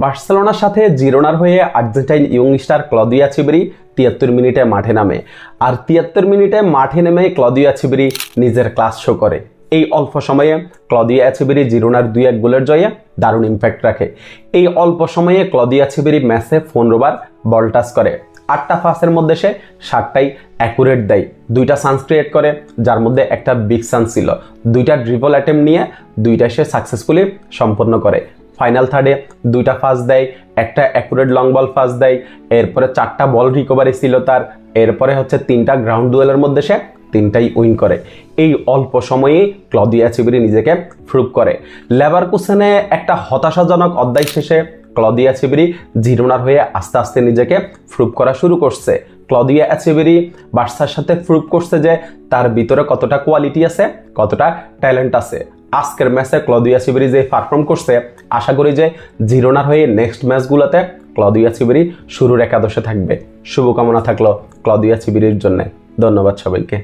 বার্সেলোনার সাথে জিরোনার হয়ে Argentine young star Claudio Echeverri 73 মিনিটে মাঠে নামে। আর 73 মিনিটে মাঠে নেমে ক্লদিও এচেভেরি নিজের ক্লাস শো করে। এই অল্প সময়ে ক্লদিও এচেভেরি জিরোনার 2-1 গোলের জয়ে দারুণ ইম্প্যাক্ট রাখে। এই অল্প সময়ে ক্লদিও এচেভেরি ম্যাচে 15 বার বল টাচ করে। 8টা পাসের মধ্যে সে 7টাই অ্যাকুরেট দেয়। 2টা চান্স ক্রিয়েট করে, যার মধ্যে একটা বিগ চান্স ছিল। 2টা ড্রিবল অ্যাটেম্প নিয়ে 2টা সে সাকসেসফুলি সম্পন্ন করে। ফাইনাল থার্ডে 2টা পাস দেয়, একটা অ্যাকুরেট লং বল পাস দেয়। এরপরে 4টা বল রিকভারি ছিল তার। এরপরে হচ্ছে 3টা গ্রাউন্ড ডুয়েলের মধ্যে সে 3টাই উইন করে। এই অল্প সময়েই ক্লদিও এচেভেরি নিজেকে প্রুভ করে। লেভারকুসেনে একটা হতাশাজনক অধ্যায় শেষে ক্লদিও এচেভেরি জিরোনার হয়ে আস্তে আস্তে নিজেকে প্রুভ করা শুরু করছে। ক্লদিও এচেভেরি বার্সার সাথে প্রুভ করছে যে তার ভিতরে কতটা কোয়ালিটি আছে, কতটা ট্যালেন্ট আছে। আজকের ম্যাচে ক্লদিও এচেভেরি যে পারফর্ম করছে, আশা করি যে জিরোনার হয়ে নেক্সট ম্যাচগুলোতে ক্লদিও এচেভেরি শুরুর একাদশে থাকবে। শুভকামনা থাকলো ক্লদিও এচেভেরির জন্য। ধন্যবাদ সবাইকে।